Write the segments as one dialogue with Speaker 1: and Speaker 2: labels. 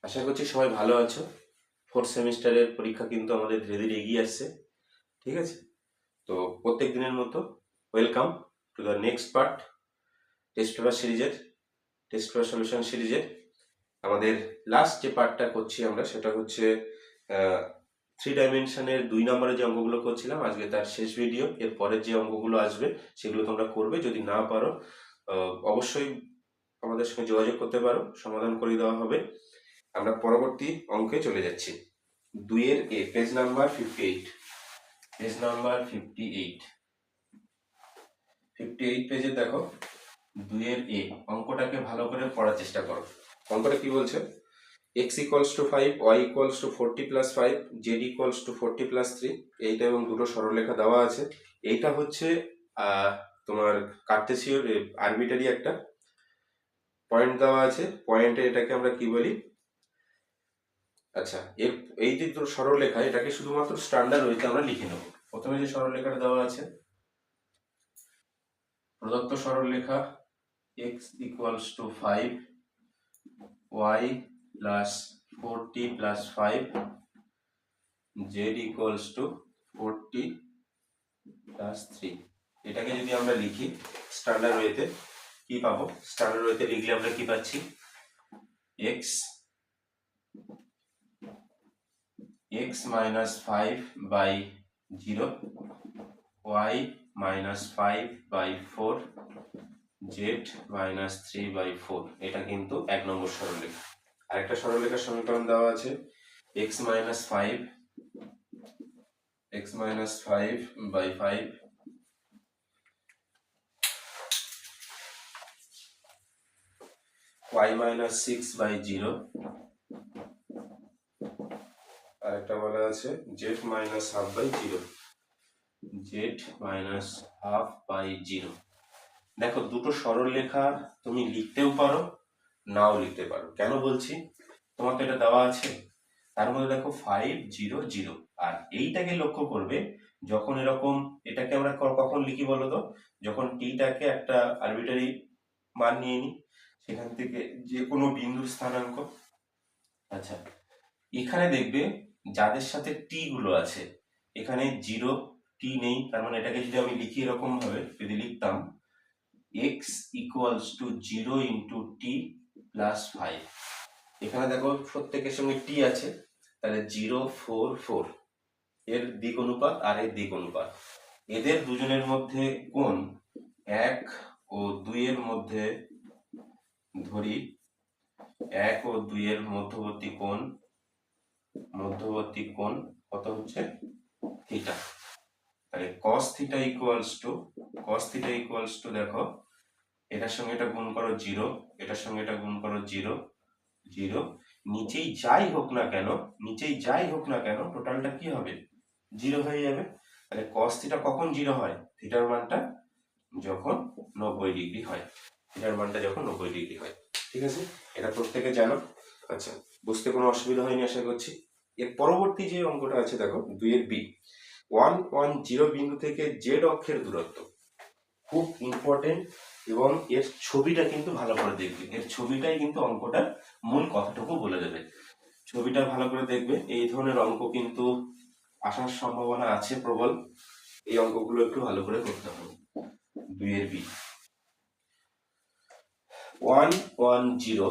Speaker 1: আশা করছি সবাই ভালো আছো। ফোর্থ সেমিস্টারের পরীক্ষা কিন্তু আমাদের ধীরে ধীরে এগিয়ে আসছে। ঠিক আছে, তো প্রত্যেক দিনের মতো welcome to the next part test paper সিরিজের, টেস্ট পেপার সলিউশন সিরিজের। আমাদের লাস্ট যে পার্টটা করছি আমরা সেটা হচ্ছে থ্রি ডাইমেনশনের 2 নম্বরের যে অঙ্কগুলো করছিলাম, আজকে তার শেষ ভিডিও। এর পরের যে অঙ্কগুলো আসবে সেগুলো তোমরা করবে। যদি না পারো অবশ্যই আমাদের সঙ্গে যোগাযোগ করতে পারো, সমাধান করে দেওয়া হবে। আমরা পরবর্তী অঙ্কে চলে যাচ্ছি। 2-এর এ, পেজ নাম্বার 58। পেজ নাম্বার 58 পেজে দেখো 2-এর এ অঙ্কটাকে ভালো করে পড়ার চেষ্টা করো। অঙ্কটা কি বলছে? x equals to 5, y equals to 40 plus 5, z equals to 40 plus 3। এইটা এবং দুটো সরলরেখা দেওয়া আছে। এইটা হচ্ছে তোমার কার্টেসীয় আরবিটারি একটা পয়েন্ট দেওয়া আছে। পয়েন্টে এটাকে আমরা কি বলি? আচ্ছা, এই যে দুটো সরলরেখা, এটাকে শুধুমাত্র স্ট্যান্ডার্ড ওয়েতে আমরা লিখে নেব। প্রথমে যে সরলরেখাটা দেওয়া আছে, প্রদত্ত সরলরেখা x equals to 5, y plus 40 plus 5, z equals to 40 plus 3। এটাকে যদি আমরা লিখি স্ট্যান্ডার্ড ওয়েতে, কি পাবো? স্ট্যান্ডার্ড ওয়েতে লিখলে আমরা কি পাচ্ছি? x minus 5 by 0, y minus 5 by 4, z minus 3 by 4। এটা কিন্তু 1 নম্বর সরলরেখা। আরেকটা সরলরেখার সমীকরণ দেওয়া আছে x minus 5 by 5, y minus 6 by 0, আরেকটা বলা আছে z minus half by 0, z minus half by 0। দেখো, দুটো সরলরেখা তুমি লিখতেও পারো, নাও লিখতে পারো। কেন বলছি? তোমার তো এটা দেওয়া আছে, তার মধ্যে দেখো 5 0 0। আর এইটাকে লক্ষ্য করবে, যখন এরকম এটাকে আমরা কখন লিখি বলো তো? যখন টিটাকে একটা আরবিটারি মান নিয়ে নিই, সেখান থেকে যে কোনো বিন্দুর স্থানাঙ্ক। আচ্ছা, এখানে দেখবে যাদের সাথে টি গুলো আছে, এখানে 0 টি নেই। তার মানে এটাকে যদি আমি লিখি এরকম ভাবে, যদি লিখতাম x equals to 0 into t plus 5। এখানে দেখো প্রত্যেকের সঙ্গে টি আছে, তাহলে 0 4 4 এর দিক অনুপাত আর এর দিক অনুপাত। এদের দুজনের মধ্যে কোণ 1 ও 2 এর মধ্যে ধরি, 1 ও 2 এর মধ্যবর্তী কোণ কত হচ্ছে? থিটা। তাহলে cos থিটা ইকুয়ালস টু দেখো, এটার সঙ্গে এটা গুণ করো 0, এটার সঙ্গে এটা গুণ করো 0 0। নিচেই যাই হোক না কেন টোটালটা কি হবে? 0 হয়ে যাবে। তাহলে cos থিটা কখন 0 হয়? থিটার মানটা যখন 90 ডিগ্রি হয়। ঠিক আছে, এটা প্রত্যেকে জানো। আচ্ছা, বুঝতে কোনো অসুবিধা হয়নি আশা করছি। এর পরবর্তী যে অঙ্কটা আছে দেখো 2-এর বি, 1 1 0 বিন্দু থেকে জেড অক্ষের দূরত্ব। খুব ইম্পর্টেন্ট, এবং এর ছবিটা কিন্তু ভালো করে দেখবে। এর ছবিটাই কিন্তু অঙ্কটার মূল কথাটুকু বলে দেবে। ছবিটা ভালো করে দেখবে। এই ধরনের অঙ্ক কিন্তু আসার সম্ভাবনা আছে প্রবল। এই অঙ্কগুলো একটু ভালো করে করতে হবে। 2-এর বি, 1 1 0,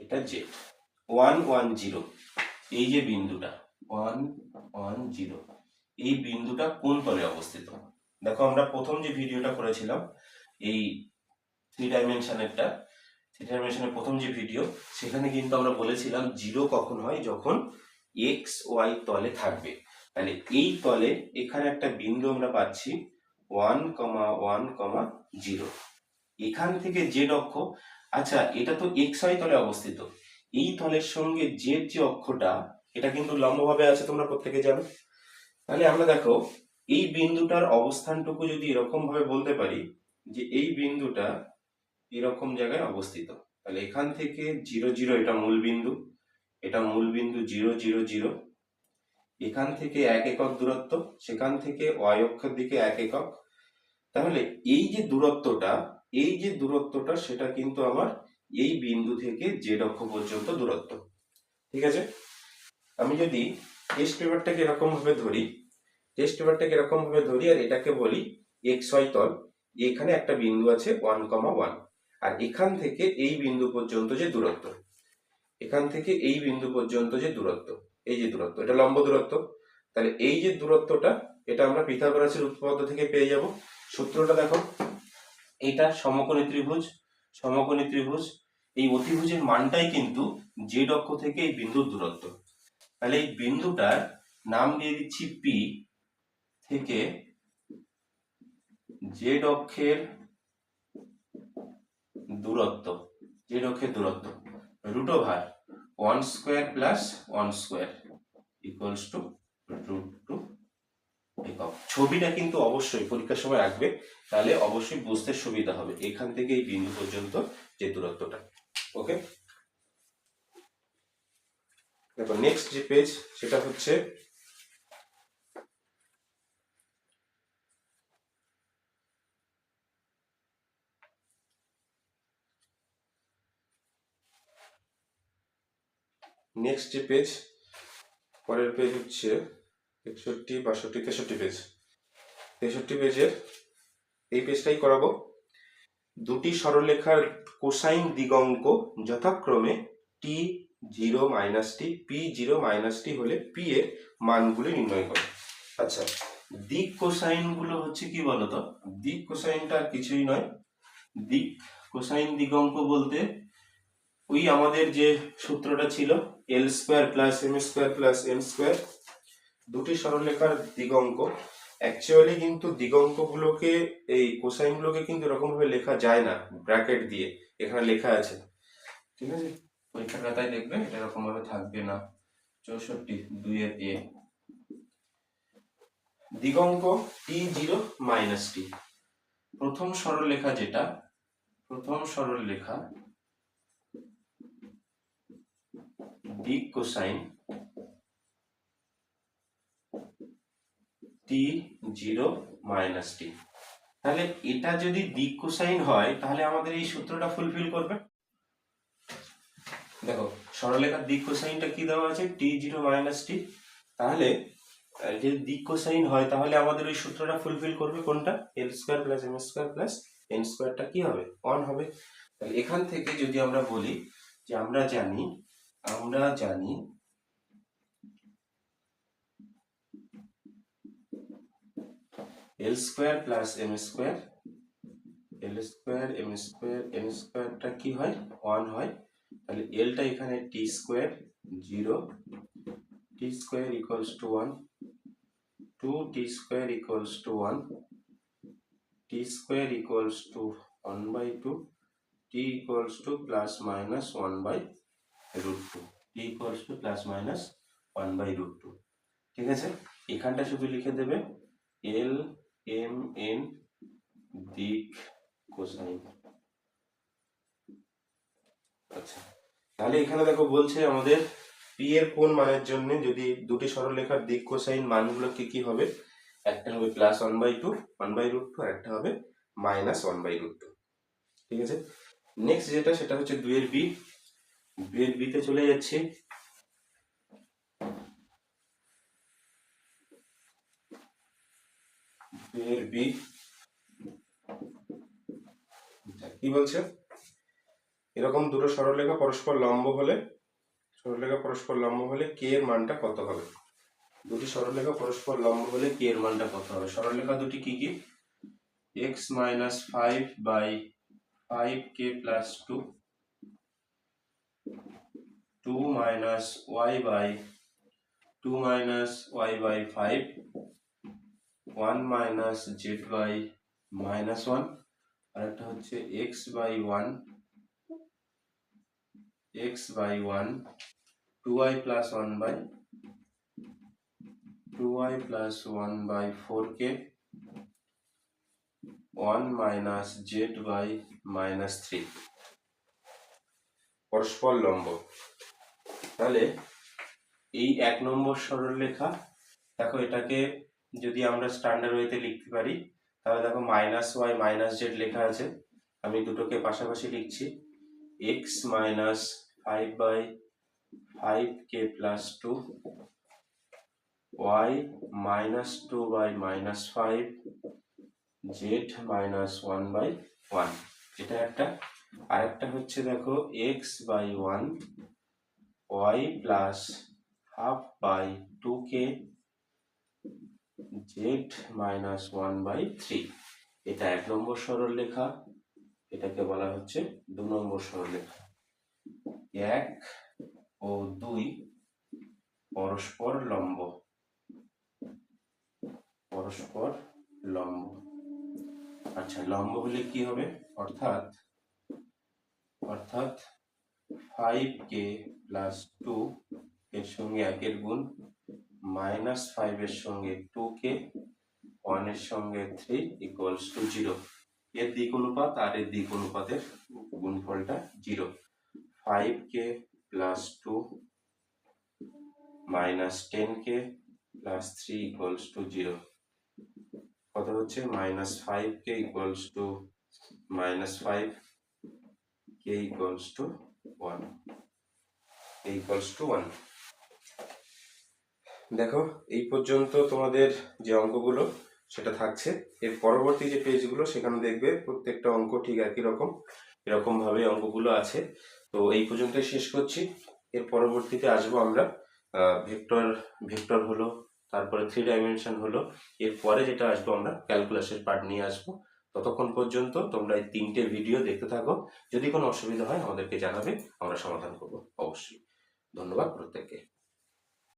Speaker 1: এটা জেড। 1 1 0, এই যে বিন্দুটা 1 1 0, এই বিন্দুটা কোন তলে অবস্থিত? দেখো, আমরা প্রথম যে ভিডিওটা করেছিলাম এই থ্রি ডাইমেনশনের প্রথম যে ভিডিও, সেখানে কিন্তু আমরা বলেছিলাম 0 কখন হয়? যখন এক্স ওয়াই তলে থাকবে। তাহলে এই তলে এখানে একটা বিন্দু আমরা পাচ্ছি 1 1 0। এখান থেকে জেড অক্ষ, আচ্ছা এটা তো এক্স ওয়াই তলে অবস্থিত। এই তলের সঙ্গে জেড যে অক্ষটা, এটা কিন্তু লম্বভাবে আছে, তোমরা প্রত্যেকে জানো। তাহলে আমরা দেখো, এই বিন্দুটার অবস্থানটুকু যদি এরকম ভাবে বলতে পারি যে এই বিন্দুটা এরকম জায়গায় অবস্থিত, তাহলে এখান থেকে 0 0, এটা মূল বিন্দু 0 0 0। এখান থেকে 1 একক দূরত্ব, সেখান থেকে y অক্ষের দিকে 1 একক। তাহলে এই যে দূরত্বটা সেটা কিন্তু আমার এই বিন্দু থেকে z অক্ষ পর্যন্ত দূরত্ব। ঠিক আছে, আমি যদি টেস্ট পেপারটাকে এরকম ভাবে ধরি আর এটাকে বলি xy তল, এখানে একটা বিন্দু আছে 1,1, আর এখান থেকে এই বিন্দু পর্যন্ত যে দূরত্ব, এই যে দূরত্ব এটা লম্ব দূরত্ব। তাহলে এই যে দূরত্বটা, এটা আমরা পিথাগোরাসের উপপাদ্য থেকে পেয়ে যাব। সূত্রটা দেখো, এটা সমকোণী ত্রিভুজ, এই অতিভুজের মানটাই কিন্তু জেড অক্ষ থেকে এই বিন্দুর দূরত্ব। তাহলে এই বিন্দুটার নাম দিয়ে দিচ্ছি পি, থেকে জেড অক্ষের দূরত্ব root over 1 square plus 1 square equals to √2 একক। ছবিটা কিন্তু অবশ্যই পরীক্ষার সময় রাখবে, তাহলে অবশ্যই বুঝতে সুবিধা হবে এখান থেকে এই বিন্দু পর্যন্ত যে দূরত্বটা। ওকে, দেখো নেক্সট যে পেজ সেটা হচ্ছে পরের পেজ হচ্ছে 61, 62, 63 পেজ। 63 পেজের এই পেজটাই করাবো। দুটি সরলরেখার কোসাইন দিগঙ্ক যথাক্রমে T0 - T, P0 - T হলে P এর মানগুলি নির্ণয় করো। আচ্ছা, দিক কোসাইন গুলো হচ্ছে কি বলতো? দিক কোসাইনটা আর কিছুই নয়, দিক কোসাইন দিগঙ্ক বলতে ওই আমাদের যে সূত্রটা ছিল L² + M² + N², দুটি সরলরেখার দিগঙ্ক। অ্যাকচুয়ালি কিন্তু দিগঙ্ক গুলোকে, এই কোসাইন গুলোকে কিন্তু এরকম ভাবে লেখা যায় না ব্র্যাকেট দিয়ে, এখানে লেখা আছে, ঠিক আছে, পরীক্ষার খাতায় দেখবে এটা এরকম ভাবে থাকবে না। 64 2 এর A, দিগঙ্ক T0 - T, প্রথম সরলরেখা দিক কোসাইন T0 - T। তাহলে এটা যদি দিক কোসাইন হয় তাহলে আমাদের এই সূত্রটা ফুলফিল করবে। দেখো সরলরেখার দিক কোসাইনটা কি দেওয়া আছে, T0 - T। তাহলে যদি দিক কোসাইন হয় তাহলে আমাদের ওই সূত্রটা ফুলফিল করবে কোনটা, L² + M² + N²টা কি হবে, 1 হবে। তাহলে এখান থেকে যদি আমরা বলি যে আমরা জানি L² + M², L² M² N²টা কি হয়, 1 হয়। তাহলে Lটা এখানে T² 0, T² = 1, 2T² = 1, T² = 1/2, T = ±1/√2, ঠিক আছে। এখানটা শুধু লিখে দেবে LMN দিক কোসাইন। আচ্ছা, তাহলে এখানে দেখো বলছে আমাদের পি এর কোন মানের জন্য যদি দুটি সরলরেখার দিক কোসাইন মানগুলো কি হবে, একটা হবে +1/2 1/√2, আর একটা হবে -1/√2, ঠিক আছে। নেক্সট যেটা সেটা হচ্ছে 2 এর বি তে চলে যাচ্ছি। কি বলছে, এরকম দুটো সরলরেখা পরস্পর লম্ব হলে কে এর মানটা কত হবে? দুটি সরলরেখা পরস্পর লম্ব হলে কে এর মানটা কত হবে? সরলরেখা দুটি কি কি, x - 5/5k + 2, 2 - y/5, 1 - z/-1, আর একটা হচ্ছে x/1, 2y + 1/4k, 1 - z/-3 পরস্পর লম্ব। তাহলে এই 1 নম্বর সরলরেখা দেখো এটাকে যদি আমরা স্ট্যান্ডার্ড ওয়েতে লিখতে পারি, তাহলে দেখো মাইনাস ওয়াই মাইনাস জেড লেখা আছে, আমি দুটোকে পাশাপাশি লিখছি। X minus 5/5k plus 2, Y minus 2/-5, Z minus 1/1, এটা একটা। আরেকটা হচ্ছে দেখো x/1, Y plus 1/2/2k, Z minus 1/3, এটা 1 নম্বর সরলরেখা, এটাকে বলা হচ্ছে 2 নম্বর সরলরেখা। 1 ও 2 পরস্পর লম্ব, পরস্পর লম্ব। আচ্ছা, লম্ব হলে কি হবে, অর্থাৎ 5k প্লাস 2 এর সঙ্গে 1 এর গুণ, -5 এর সঙ্গে 2k, 1 এর সঙ্গে 3 ইকুয়ালস টু 0। এর দিক অনুপাত আর এর দিক অনুপাতের গুণফলটা 0। 5k plus 2 minus 10k plus 3 equals to 0, কত হচ্ছে -5k equals to -5k equals to 1, equals to 1। দেখো এই পর্যন্ত তোমাদের যে অঙ্কগুলো সেটা থাকছে। এর পরবর্তী যে পেজগুলো সেখানে দেখবে প্রত্যেকটা অঙ্ক ঠিক একই রকম, এরকম ভাবে অঙ্কগুলো আছে। তো এই পর্যন্তই শেষ করছি। এর পরবর্তীতে আসবো আমরা ভেক্টর হলো, তারপরে 3 ডাইমেনশন হলো, এরপরে যেটা আসবো আমরা ক্যালকুলাসের পার্ট নিয়ে আসবো। ততক্ষণ পর্যন্ত তোমরা এই 3টে ভিডিও দেখতে থাকো। যদি কোনো অসুবিধা হয় আমাদেরকে জানাবে, আমরা সমাধান করবো অবশ্যই। ধন্যবাদ প্রত্যেককে।